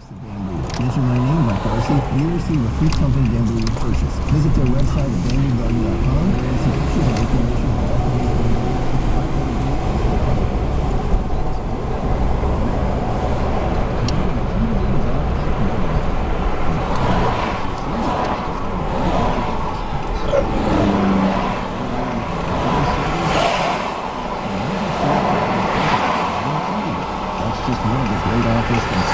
Mention my name, Mike Darcy. You receive a free company Bamboo purchase. Visit their website at bamboogarden.com and see pictures and information about all the That's just one of the great offers from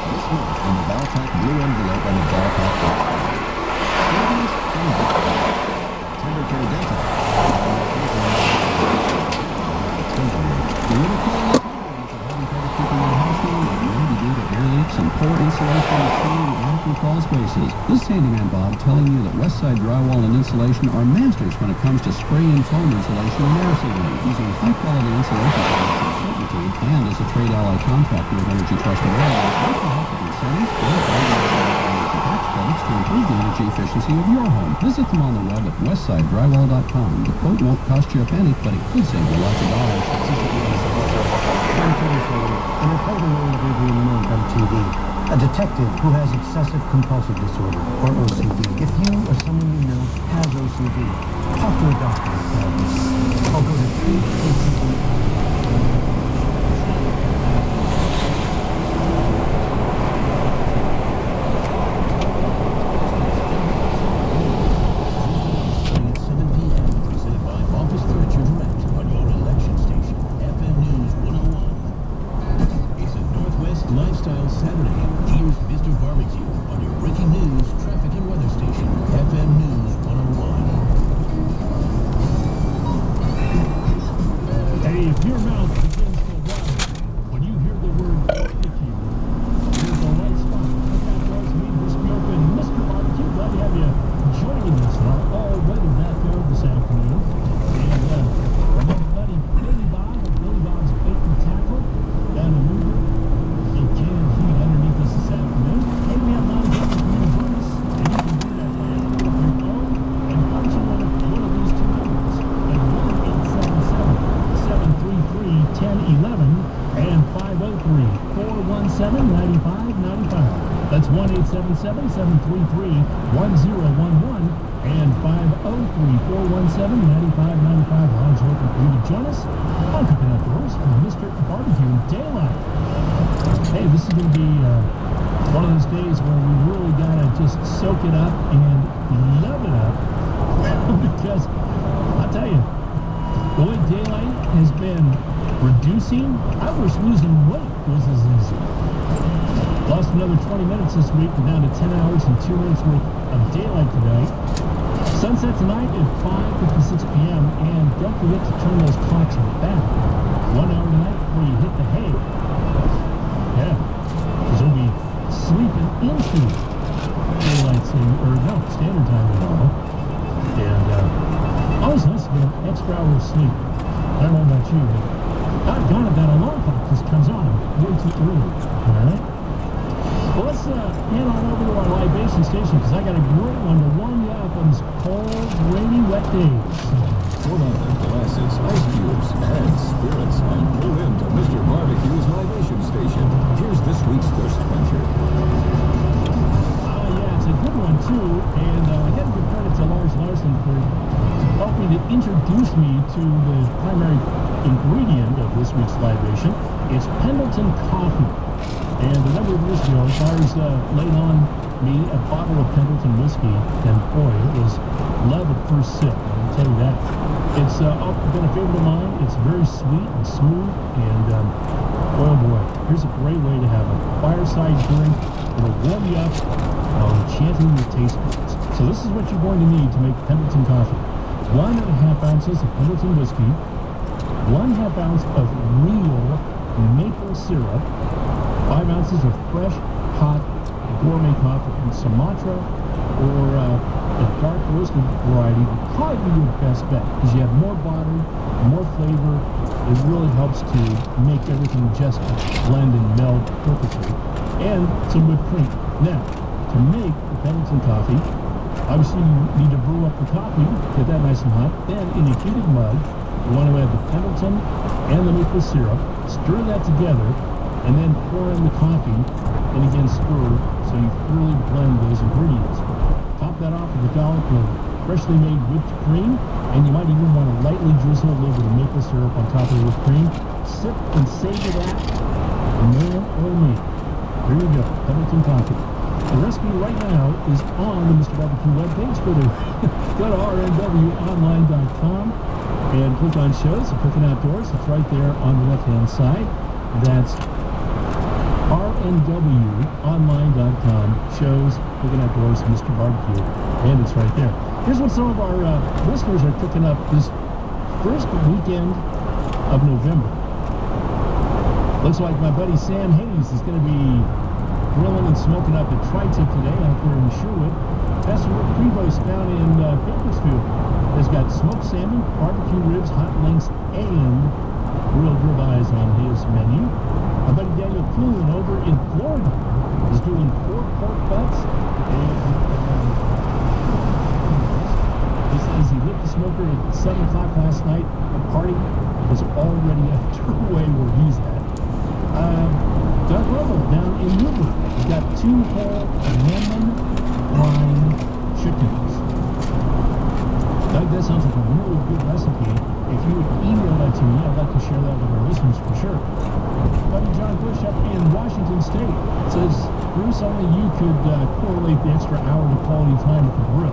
this month in the Valpak blue envelope on the Valpak box. Savings from Tender Care Dental. The little cool having trouble keeping your house warm and ready to do the air leaks and poor insulation and clean and control spaces. This is Handyman Bob telling you that Westside Drywall and Insulation are masters when it comes to spray and foam insulation and air sealing. Using high-quality insulation products of certainty and as a trade ally contractor with Energy Trust Award, we can help with incentives and energy tax credits to improve the energy efficiency of your home. Visit them on the web at westsidedrywall.com. The quote won't cost you a penny, but it could save you lots of dollars. In a program review on TV, a detective who has obsessive compulsive disorder, or OCD. If you or someone you know has OCD, talk to a doctor about this. Or go to treat. Lifestyle Saturday. Here's Mr. Barbecue on your breaking news, traffic and weather station, FM News 101. Hey, if your mouth begins to water when you hear the word barbecue, here's the right spot. That does mean this be open. Mr. Barbecue, glad to have you joining us in our all-weather backyard this afternoon. And my buddy Billy Bob of Billy Bob's Bait and Tackle down in Newburgh. Canned heat underneath us this afternoon. Hey, we have a lot of people for you to join us, and you can do that by your phone and punching one of these two numbers at 1-877-733-1011 and 503-417-9595. That's 1-877-733-1011 and 503-417-9595. Lines are open for you to join us. I'm cooking up the roast for Mr. Barbecue Daylight. Hey, this is going to be one of those days where we really got to just soak it up and love it up. Because, I'll tell you, the way daylight has been reducing, I wish losing weight was as easy. Lost another 20 minutes this week. We're down to 10 hours and 2 minutes worth of daylight today. Sunset tonight at 5:56 p.m. And don't forget to turn those clocks back 1 hour tonight before you hit the hay. Yeah, because we'll be sleeping into daylight standard time tomorrow. And always nice to get an extra hour of sleep. I don't know about you, but doggone it, that alarm clock just comes on way too early. Alright? Well, let's head on over to our libation station because I got a great one to warm you up on these cold, rainy, wet days. Pull out the glasses, ice cubes, and spirits, and pull into Mr. Barbecue's libation station. Here's this week's thirst quencher. Yeah, it's a good one too, and I got to give credit to Lars Larson for helping to introduce me to the primary ingredient of this week's libation. It's Pendleton coffee. And a number of years ago, Lars laid on me a bottle of Pendleton whiskey, and boy, it was love at first sip. I'll tell you that. It's been a favorite of mine. It's very sweet and smooth, and oh boy, here's a great way to have a fireside drink. It'll warm you up while enchanting your taste buds. So this is what you're going to need to make Pendleton coffee. 1.5 ounces of Pendleton whiskey, 1/2 ounce of real maple syrup, 5 ounces of fresh, hot, gourmet coffee from Sumatra, or the dark roasted variety would probably be your best bet because you have more body, more flavor. It really helps to make everything just blend and meld perfectly. And some whipped cream. Now, to make the Pendleton coffee, obviously you need to brew up the coffee, get that nice and hot. Then in a heated mug, you want to add the Pendleton and the maple syrup, stir that together, and then pour in the coffee. and again stir, so you thoroughly blend those ingredients. Top that off with a dollop of freshly made whipped cream, and you might even want to lightly drizzle a little bit of maple syrup on top of the whipped cream. Sip and savor that, man or me. There you go, Pendleton Coffee. The recipe right now is on the Mr. Barbecue webpage. Go to rnwonline.com and click on shows, the Cooking Outdoors. It's right there on the left-hand side. That's rnwonline.com, shows, Cooking Outdoors, Mr. Barbecue, and it's right there. Here's what some of our listeners are cooking up this first weekend of November. Looks like my buddy Sam Hayes is going to be grilling and smoking up at Tri-Tip today out there in Sherwood. Pastor Rick Prevost down in Bakersfield has got smoked salmon, barbecue ribs, hot links, and grilled ribeyes on his menu. My buddy Daniel Kuhn over in Florida is doing 4 pork butts, and he says he lit the smoker at 7 o'clock last night. The party was already underway where he's at. Doug Robo down in Newburgh has got 2 whole lemon brine chickens. Doug, that sounds like a really good recipe. If you would email that to me, I'd like to share that with our listeners for sure. Buddy John Bush up in Washington State says, Bruce, only you could correlate the extra hour to quality time at the grill.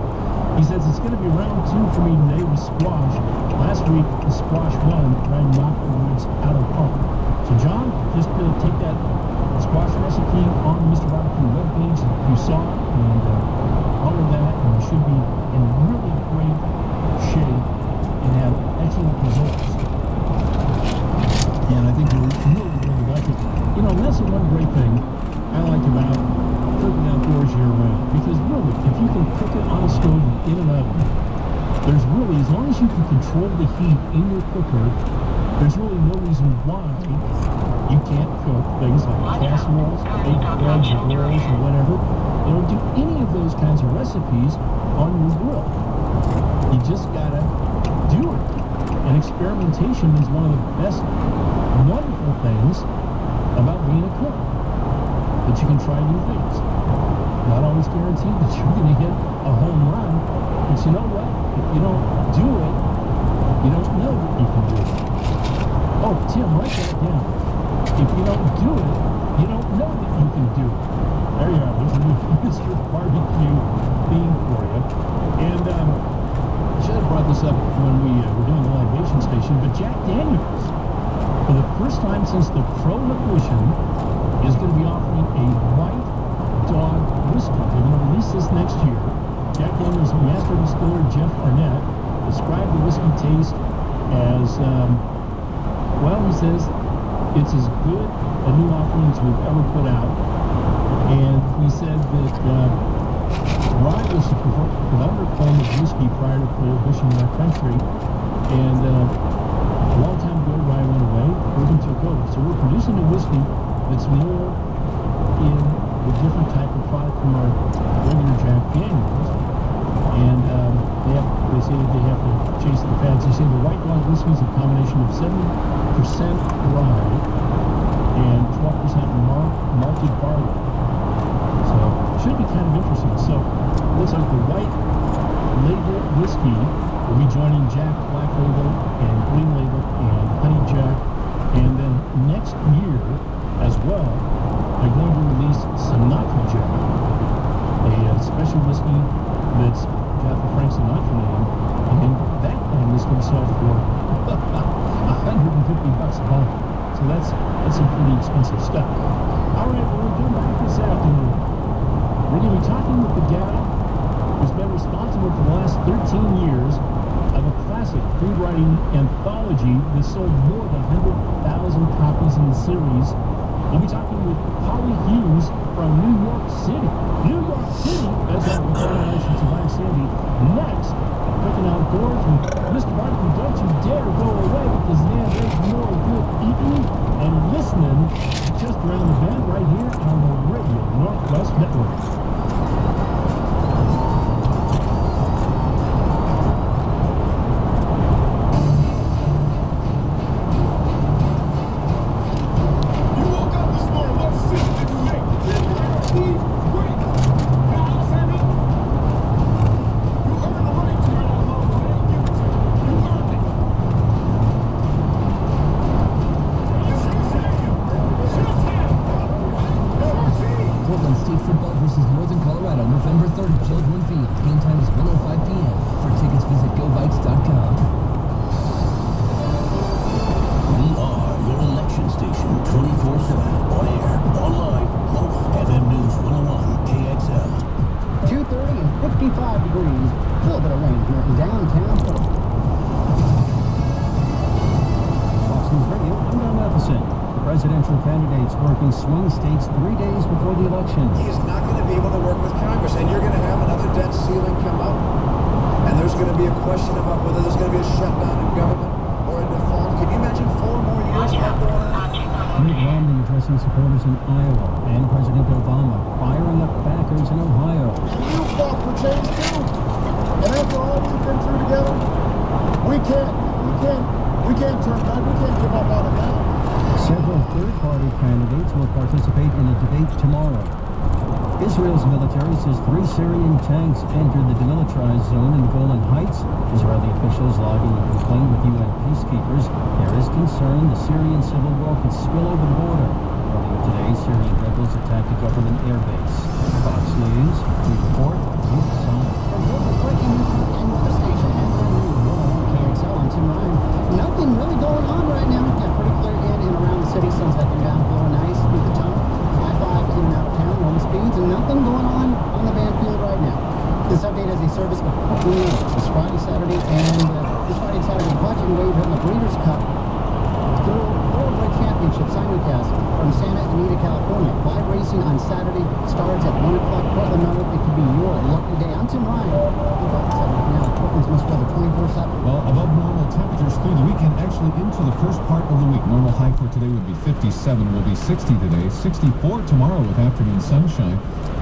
He says it's going to be round 2 for me today with squash. Last week, the squash won, and I knocked the ribs out of the park. So John, just take that squash recipe on the Mr. Barbecue webpage that you saw, and all of that, and you should be in really great shape and have excellent results. And I think you'll really like it. You know, that's the one great thing I like about cooking outdoors year-round, because really, if you can cook it on a stove in an oven, there's really, as long as you can control the heat in your cooker, there's really no reason why you can't cook things like casseroles, baked eggs, or rolls, or whatever. You don't do any of those kinds of recipes on your grill. You just gotta do it. And experimentation is one of the best, wonderful things about being a cook. That you can try new things. Not always guaranteed that you're gonna hit a home run, but you know what? If you don't do it, you don't know that you can do it. Oh, Tim, write that down. If you don't do it, you don't know that you can do it. There you are. There's a new Mr. Barbecue theme for you. And I should have brought this up when we were doing the libation station, but Jack Daniels, for the first time since the Prohibition, is going to be offering a white dog whiskey. They're going to release this next year. Jack Daniels' master distiller Jeff Arnett described the whiskey taste as well, he says it's as good a new offering as we've ever put out. And he said that rye was the predominant form of whiskey prior to Prohibition in our country. And a long time ago, rye went away, bourbon took over. So we're producing a whiskey that's more in the different type of product from our regular Jack Daniels. And they say that they have to chase the fads. They say the White Dog whiskey is a combination of 70% rye and 12% malted barley. So it should be kind of interesting. So it looks like the White Label whiskey will be joining Jack Black Label and Green Label and Honey Jack. And then next year as well, they're going to release Sinatra Jack, a special whiskey that's got the Frank Sinatra name, and that thing is going to sell for $150 a bottle. So that's some pretty expensive stuff. All right, well, we're doing back this afternoon. We're going to be talking with the gal who's been responsible for the last 13 years of a classic food writing anthology that sold more than 100,000 copies in the series. We'll be talking with Holly Hughes from New York City. New York City, as our pronunciation to Mike Sandy. Next, Cooking Outdoors with Mr. Barbecue. Don't you dare go away, because now there's more good eating and listening just around the bend right here on the Radio Northwest Network. You woke up this morning, what decision did you make? Portland State Football versus Northern Colorado, November 3rd at Children Field. Game time is 1:05 p.m. For tickets, visit GoBikes.com. We are your election station, 24/7, on air, online, mobile, FM News 101, KXL. 2:30 and 55 degrees. A little bit of rain here in downtown Portland. Fox News Radio, I'm Don Matheson. The presidential candidates working swing states 3 days before the election. He is not going to be able to work with Congress, and you're going to have another debt ceiling come up. And there's going to be a question about whether there's going to be a shutdown in government or a default. Can you imagine 4 more years of that going on? Mitt Romney addressing supporters in Iowa, and President Obama firing up backers in Ohio. You fought for change too. And after all we've been through together, we can't turn back. We can't give up on it now. Several third-party candidates will participate in a debate tomorrow. Israel's military says 3 Syrian tanks entered the demilitarized zone in the Golan Heights. Israeli officials logging a complaint with UN peacekeepers. There is concern the Syrian civil war could spill over the border. Earlier today, Syrian rebels attacked a government airbase. Fox News, we report, Youth Song. Breaking news and weather station, KXL, I'm Tim Ryan. Nothing really going on right now. Got pretty clear in and around the city. Sun's heading down, blowing nice through the tunnel. I-5 in and out of town, normal speeds, and nothing going on the Banfield right now. This update has a service of this Friday, Saturday, and this Friday and Saturday budget wave in the Breeders' Cup. Thoroughbred Championship simulcast from Santa Anita, California. Live racing on Saturday starts at 1 o'clock. Portland Mountain, it could be your lucky day. I'm Tim Ryan. Now, Portland's most weather 24/7. Well, above normal temperatures through the weekend, actually into the first part of the week. Normal high for today would be 57, will be 60 today, 64 tomorrow with afternoon sunshine.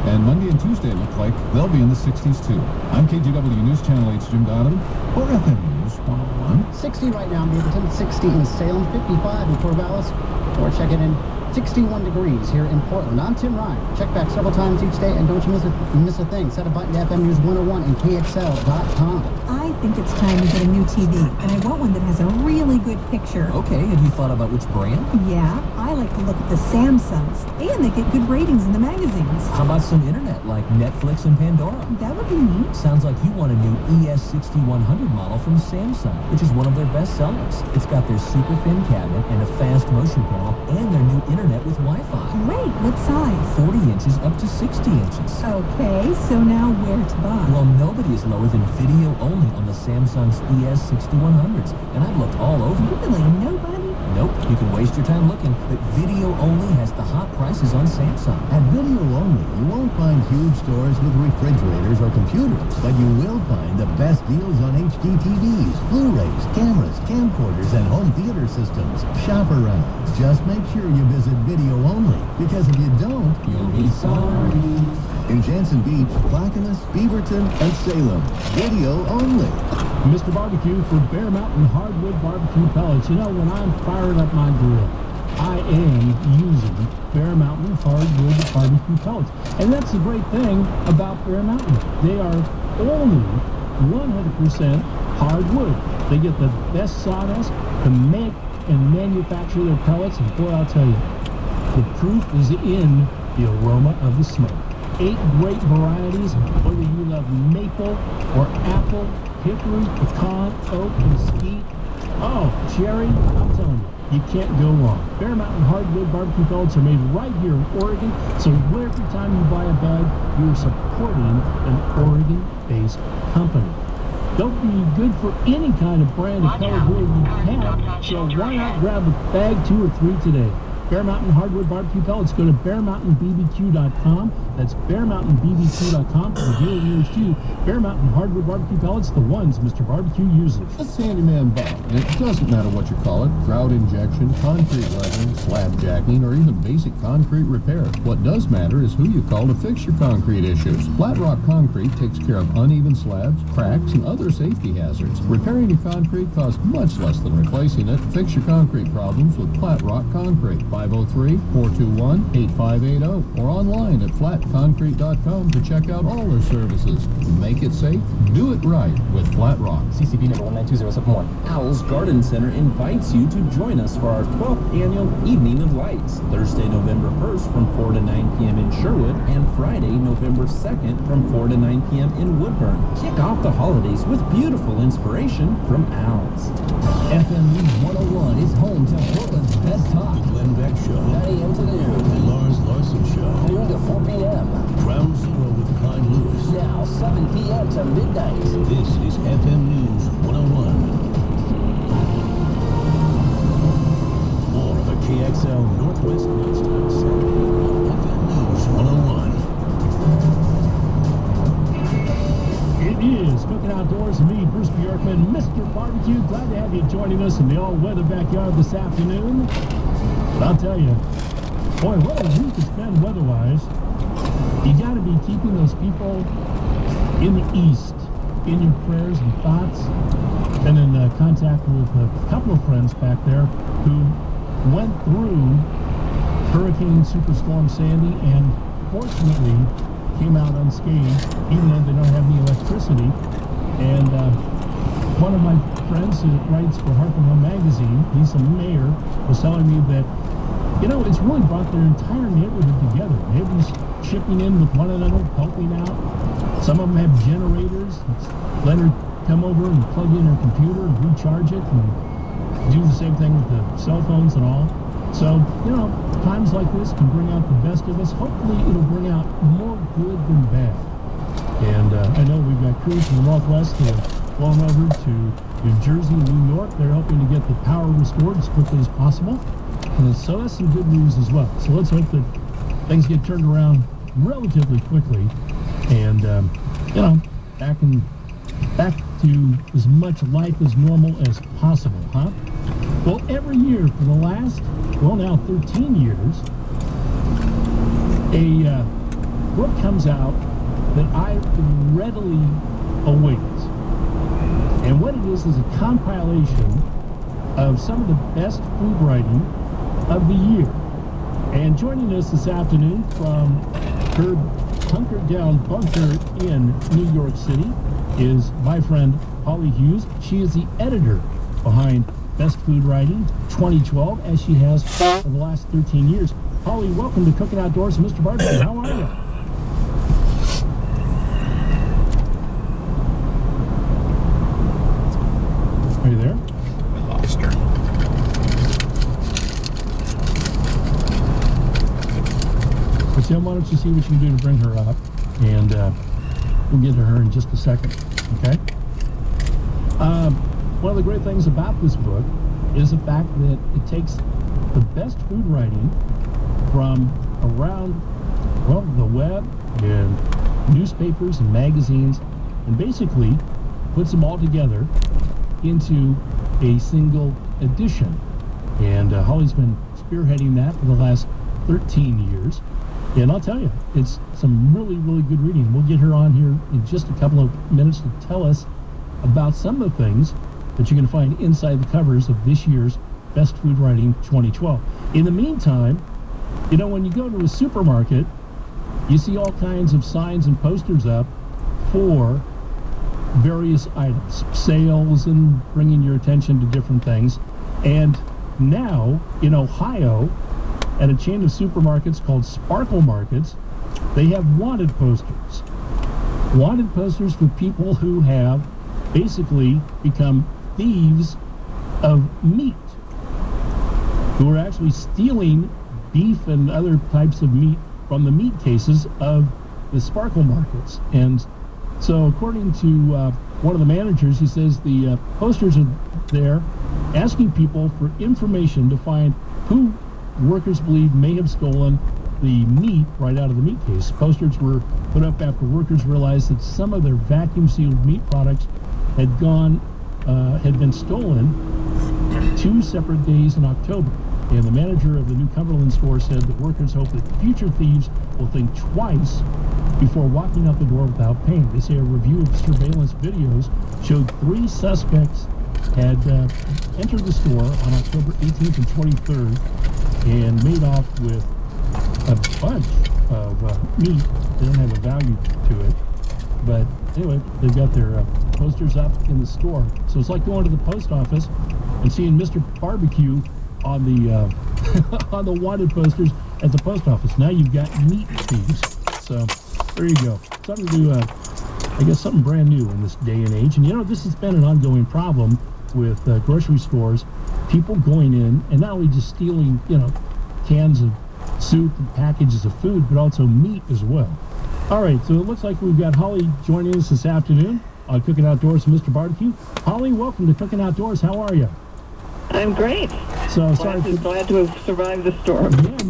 And Monday and Tuesday look like they'll be in the 60s too. I'm KGW News Channel 8's Jim Donovan for FM News 101. 60 right now in Beaverton, 60 in Salem, 55 in Corvallis, or check it in 61 degrees here in Portland. I'm Tim Ryan. Check back several times each day, and don't you miss a thing. Set a button to FM News 101 and KXL.com. I think it's time to get a new TV, and I want one that has a really good picture. Okay, have you thought about which brand? Yeah, I like to look at the Samsungs, and they get good ratings in the magazines. How about some internet like Netflix and Pandora? That would be neat. Sounds like you want a new ES6100 model from Samsung, which is one of their best sellers. It's got their super thin cabinet and a fast motion panel, and their new internet with Wi-Fi. Great, what size? 40 inches up to 60 inches. Okay, so now where to buy? Well, nobody is lower than video only on the Samsung's ES6100s, and I've looked all over. Really? Nobody? Nope, you can waste your time looking, but video only has the hot prices on Samsung. At Video Only, you won't find huge stores with refrigerators or computers, but you will find the best deals on HD TVs, Blu-rays, cameras, camcorders, and home theater systems. Shop around. Just make sure you visit Video Only, because if you don't, You'll be sorry. in Jansen Beach, Clackamas, Beaverton, and Salem, Video Only. Mr. Barbecue for Bear Mountain Hardwood Barbecue Pellets. You know, when I'm firing up my grill, I am using Bear Mountain Hardwood Barbecue Pellets. And that's the great thing about Bear Mountain. They are only 100% hardwood. They get the best sawdust to make and manufacture their pellets. And boy, I'll tell you, the proof is in the aroma of the smoke. 8 great varieties, whether you love maple or apple, hickory, pecan, oak, mesquite, cherry, I'm telling you, you can't go wrong. Bear Mountain Hardwood Barbecue Pellets are made right here in Oregon, so every time you buy a bag, you're supporting an Oregon-based company. They'll be good for any kind of brand of pellet grill you have, so why not grab a bag, 2 or 3 today? Bear Mountain Hardwood Barbecue Pellets. Go to BearMountainBBQ.com. That's BearMountainBBQ.com for the deal nearest you. Bear Mountain Hardwood Barbecue Pellets, the ones Mr. Barbecue uses. That's Handyman Bob, and it doesn't matter what you call it, grout injection, concrete weathering, slab jacking, or even basic concrete repair. What does matter is who you call to fix your concrete issues. Flat Rock Concrete takes care of uneven slabs, cracks, and other safety hazards. Repairing your concrete costs much less than replacing it. Fix your concrete problems with Flat Rock Concrete. 503-421-8580 or online at flatconcrete.com to check out all their services. Make it safe, do it right with Flat Rock. CCB number 192071. Owl's Garden Center invites you to join us for our 12th annual Evening of Lights, Thursday, November 1st from 4 to 9 p.m. in Sherwood, and Friday, November 2nd from 4 to 9 p.m. in Woodburn. Kick off the holidays with beautiful inspiration from Owls. FM News 101 is home to Portland's best talk. The Glenn Beck Show. 9 a.m. to noon. The Lars Larson Show. Noon to 4 p.m. Ground Zero with Clyde Lewis. Now 7 p.m. to midnight. This is FM News 101. More of a KXL Northwest Nonstop Saturday on FM News 101. It is Cooking Outdoors and me, Bruce Bjorkman, Mr. Barbecue. Glad to have you joining us in the all-weather backyard this afternoon. But I'll tell you, boy, what a week it's been weather-wise. You got to be keeping those people in the East in your prayers and thoughts. Been in contact with a couple of friends back there who went through Hurricane Superstorm Sandy and fortunately came out unscathed, even though they don't have any electricity. And one of my friends who writes for Harper Hill Magazine, he's a mayor, was telling me that, you know, it's really brought their entire neighborhood together. Neighbors chipping in with one another, helping out. Some of them have generators. Let her come over and plug in her computer and recharge it and do the same thing with the cell phones and all. So, you know, times like this can bring out the best of us. Hopefully it'll bring out more good than bad. And I know we've got crews from the Northwest that have flown over to New Jersey and New York. They're hoping to get the power restored as quickly as possible. So that's some good news as well. So let's hope that things get turned around relatively quickly and, you know, back to as much life as normal as possible, huh? Well, every year for the last, well, now 13 years, a book comes out that I readily await. And what it is a compilation of some of the best food writing of the year. And joining us this afternoon from her hunkered down bunker in New York City is my friend Holly Hughes. She is the editor behind Best Food Writing 2012, as she has for the last 13 years. Holly, welcome to Cooking Outdoors and Mr. Barbecue. How are you? Are you there? I lost her. But Tim, why don't you see what you can do to bring her up, and we'll get to her in just a second, okay? One of the great things about this book is the fact that it takes the best food writing from around, well, the web and newspapers and magazines, and basically puts them all together into a single edition. And Holly's been spearheading that for the last 13 years. And I'll tell you, it's some really, really good reading. We'll get her on here in just a couple of minutes to tell us about some of the things that you can find inside the covers of this year's Best Food Writing 2012. In the meantime, you know, when you go to a supermarket, you see all kinds of signs and posters up for various items, sales, and bringing your attention to different things. And now, in Ohio, at a chain of supermarkets called Sparkle Markets, they have wanted posters. Wanted posters for people who have basically become thieves of meat, who are actually stealing beef and other types of meat from the meat cases of the Sparkle Markets. And so according to one of the managers, he says the posters are there asking people for information to find who workers believe may have stolen the meat right out of the meat case. Posters were put up after workers realized that some of their vacuum-sealed meat products had been stolen 2 separate days in October. And the manager of the New Cumberland store said that workers hope that future thieves will think twice before walking out the door without paying. They say a review of surveillance videos showed 3 suspects had entered the store on October 18th and 23rd and made off with a bunch of meat. They don't have a value to it. But anyway, they've got their posters up in the store. So it's like going to the post office and seeing Mr. Barbecue on the on the wanted posters at the post office. Now you've got meat thieves. So there you go. Something to, I guess, something brand new in this day and age. And you know, this has been an ongoing problem with grocery stores. People going in and not only just stealing, you know, cans of soup and packages of food, but also meat as well. All right, so it looks like we've got Holly joining us this afternoon on Cooking Outdoors with Mr. Barbecue. Holly, welcome to Cooking Outdoors. How are you? I'm great. So sorry. Glad to have survived the storm. Yeah,